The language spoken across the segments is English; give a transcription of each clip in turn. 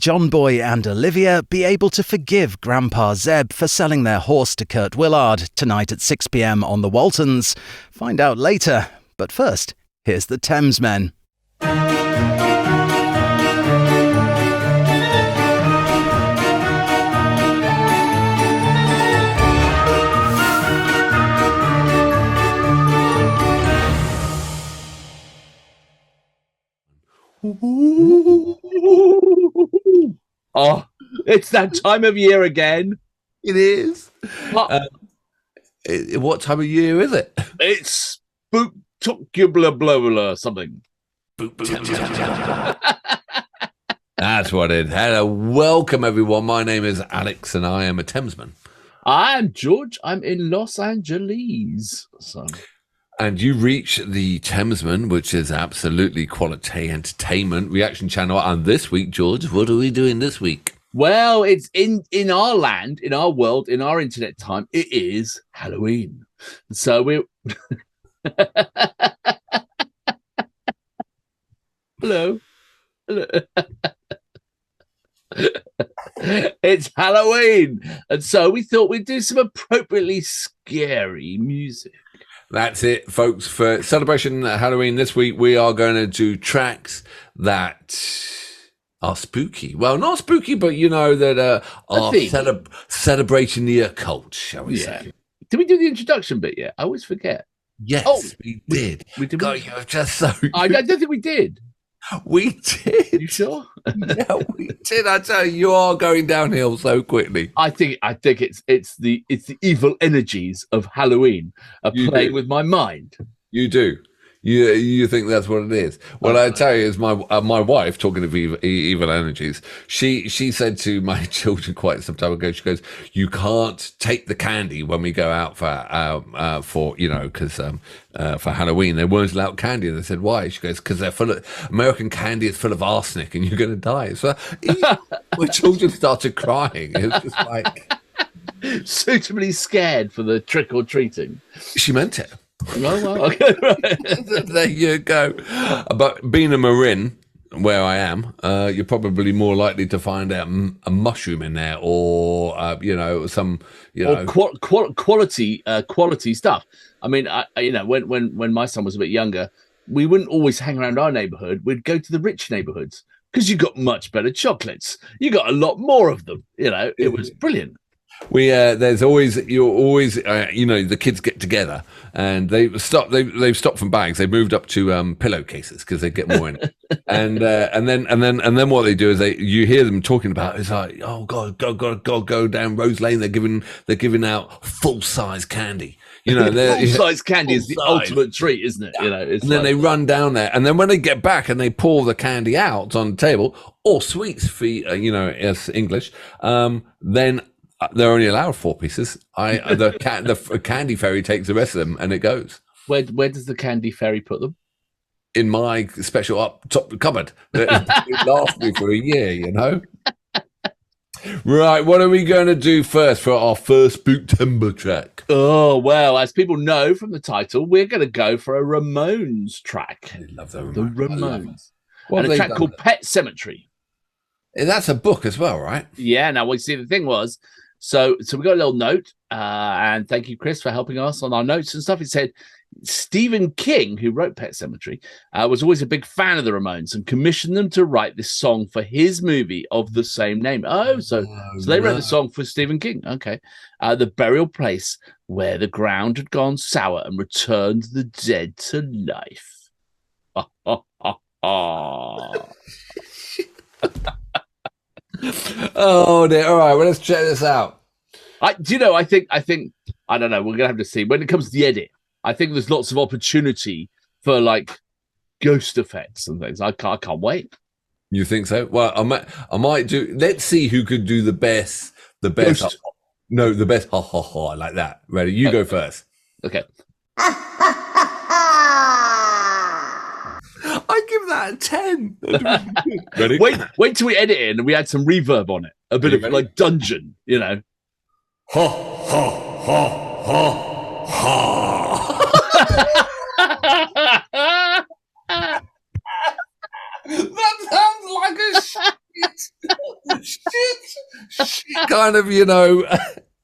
John Boy and Olivia be able to forgive Grandpa Zeb for selling their horse to Kurt Willard tonight at 6 p.m. on the Waltons? Find out later. But first, here's the Thamesmen. Oh, it's that time of year again. It is. What time of year is it? It's Spooktober something. That's what it is. Hello, welcome everyone. My name is Alex and I am a Thamesman. I'm George. I'm in Los Angeles. And you reach the Thamesman, which is absolutely quality entertainment reaction channel. And this week, George, what are we doing this week? Well, it's in our land, in our world, in our internet time. It is Halloween. So we're... Hello. It's Halloween. And so we thought we'd do some appropriately scary music. That's it, folks. For celebration Halloween this week, we are going to do tracks that are spooky. Well, not spooky, but you know, that are celebrating the occult, shall we say. Did we do the introduction bit yet? I always forget. Yes, we did. We did. God, you're just so... I don't think we did. We did. You sure? Yeah, we did. I tell you, you are going downhill so quickly. I think it's the evil energies of Halloween are playing with my mind. You do. You think that's what it is? Well, I tell you, is my wife, talking of evil energies, she said to my children quite some time ago, she goes, "You can't take the candy when we go out for you know, because for Halloween they weren't allowed candy." And I said, "Why?" She goes, "Because they're full of American candy is full of arsenic, and you're going to die." So my children started crying. It was just like suitably scared for the trick or treating. She meant it. Well, okay, right. There you go. But being a Marin, where I am, you're probably more likely to find out a mushroom in there, or you know, some, you know, quality stuff. I mean, you know, when my son was a bit younger, we wouldn't always hang around our neighborhood. We'd go to the rich neighborhoods because you got much better chocolates. You got a lot more of them. You know, it was brilliant. We there's always you know, the kids get together and they've stopped from bags. They've moved up to pillowcases because they get more in it. and then what they do is you hear them talking about, it's like, oh god, go down Rose Lane. They're giving out full size candy. You know, full size candy is the ultimate treat, isn't it? You know, and then they run down there, and then when they get back and they pour the candy out on the table, or sweets for you know, as English, then they're only allowed 4 pieces. The candy fairy takes the rest of them, and it goes. Where does the candy fairy put them? In my special up top cupboard. It lasts me for a year, you know. Right, what are we going to do first for our first Spooktober track? Oh, well, as people know from the title, we're going to go for a Ramones track. I love the Ramones. The Ramones. And a track called Pet Semetary. That's a book as well, right? Yeah, now, we see the thing was, so we got a little note, and thank you, Chris, for helping us on our notes and stuff. It said, Stephen King, who wrote Pet Semetary, was always a big fan of the Ramones and commissioned them to write this song for his movie of the same name. So they wrote the song for Stephen King. Okay. The burial place where the ground had gone sour and returned the dead to life. Oh dear. All right, well, let's check this out. I don't know, we're gonna have to see when it comes to the edit. I think there's lots of opportunity for like ghost effects and things. I can't wait. You think so? Well, I might do. Let's see who could do the best. The best. Ghost. No, the best. Ha ha ha! Like that. Ready? You go first. Okay. I give that a 10. Ready? Wait till we edit it and we add some reverb on it. A bit of like dungeon, you know. Ha ha ha ha ha. That sounds like a shit. kind of,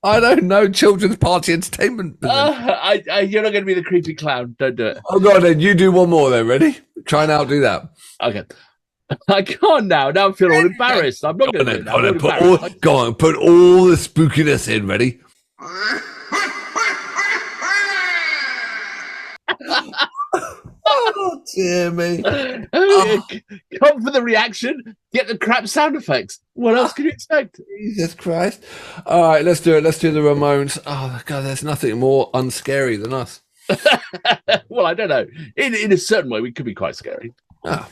I don't know, children's party entertainment. You're not going to be the creepy clown. Don't do it. Oh, go on then. You do one more then. Ready? Try and outdo that. Okay. I can't now. Now I feel all embarrassed. I'm not going to do it. Go on, put all the spookiness in. Ready? Oh, dear me. Come for the reaction. Get the crap sound effects. What else can you expect? Jesus Christ. All right, let's do it. Let's do the Ramones. Oh, God, there's nothing more unscary than us. Well, I don't know. In a certain way, we could be quite scary. Oh.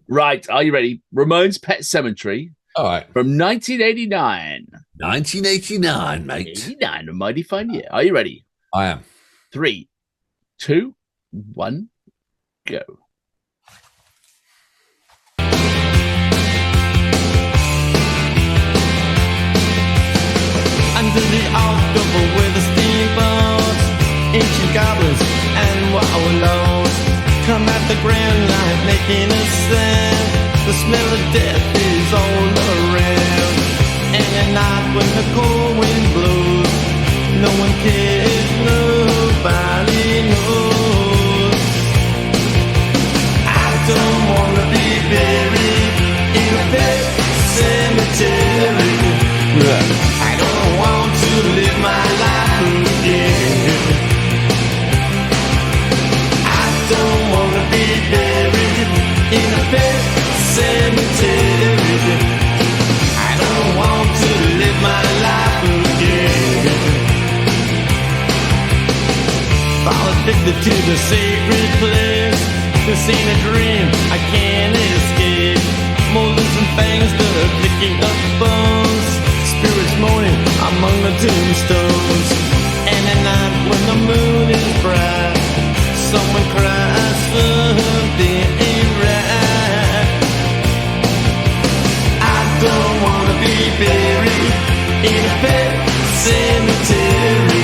Right, are you ready? Ramones' Pet Semetary. All right. From 1989. 1989, mate. 89, a mighty fine year. Are you ready? I am. 3, 2, 1, go. Under the October with the steamboats, ancient goblins and wallows come at the grand light making a sound. The smell of death is all around. And at night when the cold wind blows, no one cares, nobody knows. I don't wanna be buried in a pet cemetery. I don't want to live my life again. I don't wanna be buried in a pet cemetery. I don't want to live my life again. Fall addicted to the sacred place. This ain't a dream, I can't escape. Molars and fangs that are picking up bones. Spirits moaning among the tombstones. And at night when the moon is bright, someone cries something ain't right. I don't wanna be buried in a pet cemetery.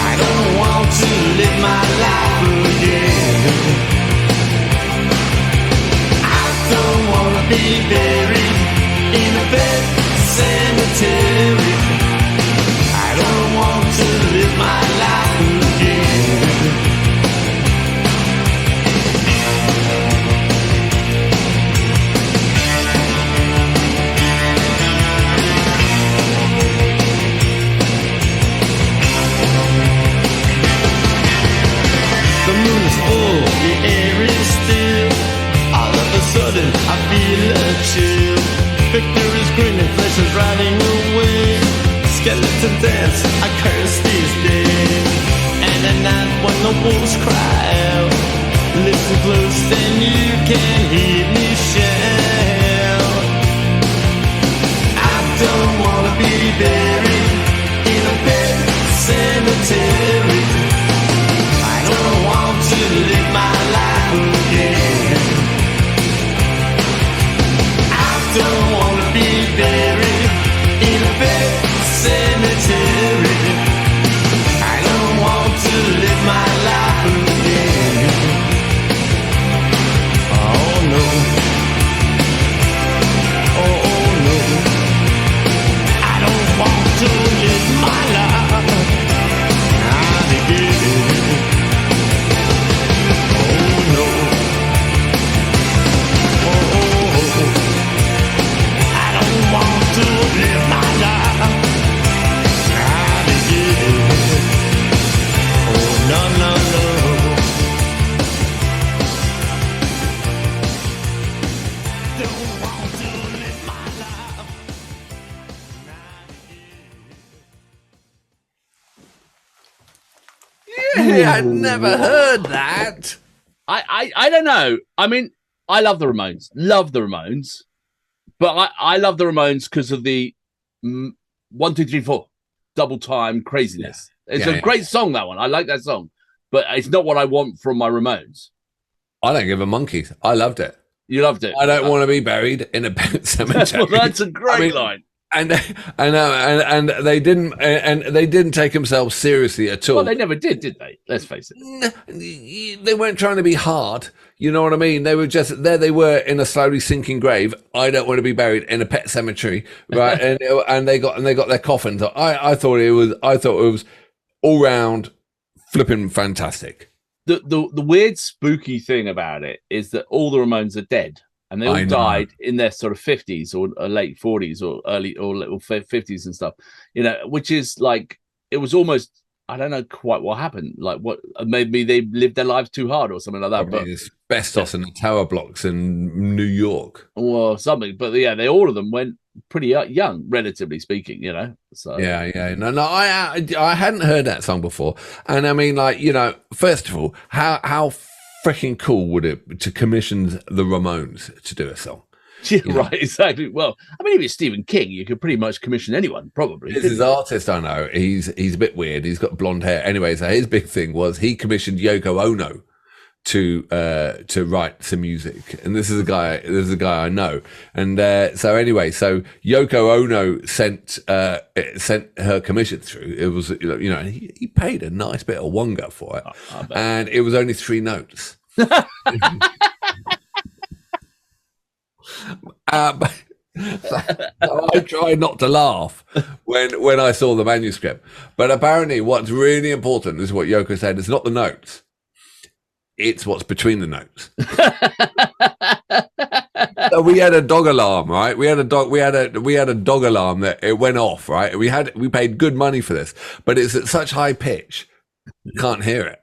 I don't want to live my life again. I don't wanna be buried in a pet cemetery. I don't want to live my life again. The moon is full, the air is still. All of a sudden I feel a chill. Victor is grinning, flesh is riding away. Skeleton dance, I curse these days. And at night when the wolves cry out, listen close and you can hear me shout. I don't wanna be buried in a pet cemetery. I don't want to live my life again. I don't wanna be buried in a pet cemetery. I don't want to live my life again. Oh no. Oh no. I don't want to live my life again. Oh no. Oh. I don't want to live my life again. Oh no, no, no. Don't want to live my life again. Yeah, I'd never heard that. I don't know. I mean, I love the Ramones. Love the Ramones. But I love the Ramones because of the 1, 2, 3, 4 double time craziness. Yeah. It's a great song, that one. I like that song. But it's not what I want from my Ramones. I don't give a monkey. I loved it. You loved it. I don't want to be buried in a pet cemetery. Well, that's a great line. And they didn't take themselves seriously at all. Well, they never did they? Let's face it. They weren't trying to be hard. You know what I mean? They were just there. They were in a slowly sinking grave. I don't want to be buried in a pet cemetery, right? and they got their coffins. I thought it was all round flipping fantastic. The weird spooky thing about it is that all the Ramones are dead. And they all died in their sort of 50s or late 40s or early or little 50s and stuff, you know, which is like, it was almost, I don't know quite what happened. Like what, maybe they lived their lives too hard or something like that. Probably but asbestos in the tower blocks in New York. Or something. But yeah, all of them went pretty young, relatively speaking, you know. So yeah. No, I hadn't heard that song before. And I mean, like, you know, first of all, how freaking cool would it to commission the Ramones to do a song? Yeah, right, exactly. Well, I mean, if you're Stephen King, you could pretty much commission anyone, probably. This is artist, I know. He's a bit weird. He's got blonde hair. Anyway, so his big thing was he commissioned Yoko Ono to write some music, and this is a guy I know. And so Yoko Ono sent her commission through. It was, you know, he paid a nice bit of wonga for it, and it was only 3 notes. But I tried not to laugh when I saw the manuscript, but apparently what's really important is what Yoko said. It's not the notes. It's what's between the notes. So we had a dog alarm, right? We had a dog alarm that it went off, right? We paid good money for this, but it's at such high pitch, you can't hear it.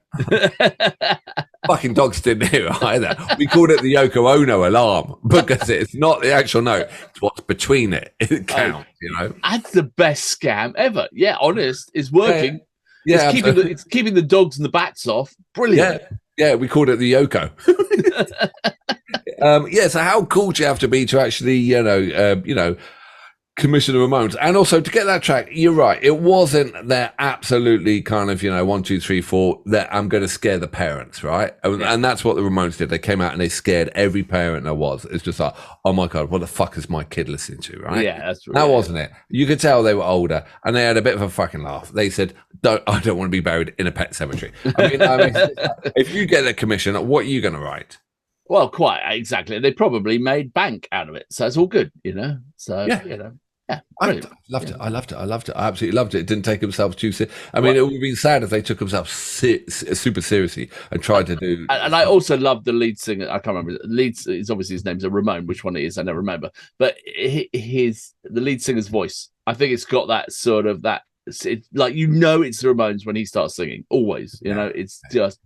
Fucking dogs didn't hear it either. We called it the Yoko Ono alarm because it's not the actual note. It's what's between it. It counts, you know. That's the best scam ever. Yeah, honest, it's working. Yeah, it's keeping the dogs and the bats off. Brilliant. Yeah, we called it the Yoko. So how cool do you have to be to actually, you know, commission the Ramones? And also to get that track, you're right, it wasn't their absolutely kind of, you know, 1, 2, 3, 4, that I'm going to scare the parents, right? And that's what the Ramones did. They came out and they scared every parent there was. It's just like, oh my God, what the fuck is my kid listening to, right? Yeah, that's right. That wasn't it. You could tell they were older and they had a bit of a fucking laugh. They said, I don't want to be buried in a pet cemetery. I mean, if you get a commission, what are you going to write? Well, quite exactly. They probably made bank out of it. So it's all good, you know? So, you know. Yeah, I loved it. I absolutely loved it. It didn't take themselves too serious. I mean, it would have been sad if they took themselves super seriously and tried to do. And I also love the lead singer. I can't remember. Is obviously his name's a Ramone. Which one it is, I never remember. But the lead singer's voice. I think it's got that sort of that. It's like, you know, it's the Ramones when he starts singing. Always, you know, it's just.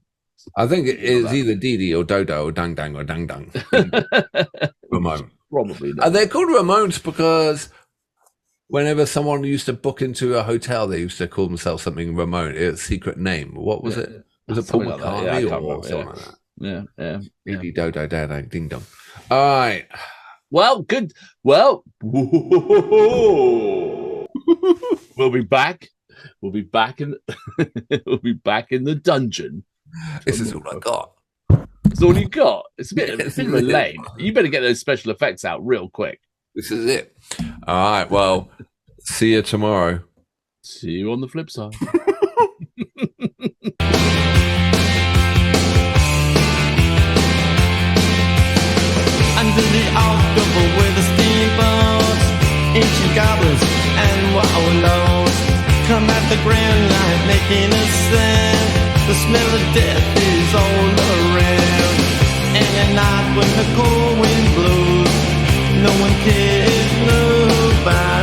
I think it is either Dee Dee or Dodo or Dang Dang or Dang Dang. Ramone. Probably not. And they're called Ramones because whenever someone used to book into a hotel, they used to call themselves something Ramone. It's a secret name. What was it? Was it Paul McCartney or something like that? Yeah. Dee Dee Dodo Dang Dang Ding Dong. All right. Well, good. Well, we'll be back. We'll be back in the dungeon. This is all I got. It's all you got. It's a bit of a lame. You better get those special effects out real quick. This is it. All right. Well, see you tomorrow. See you on the flip side. Under the October with the steamboats, ancient goblins and wallows come at the grand light making a sound. The smell of death is all around. And at night when the cold wind blows, no one cares, nobody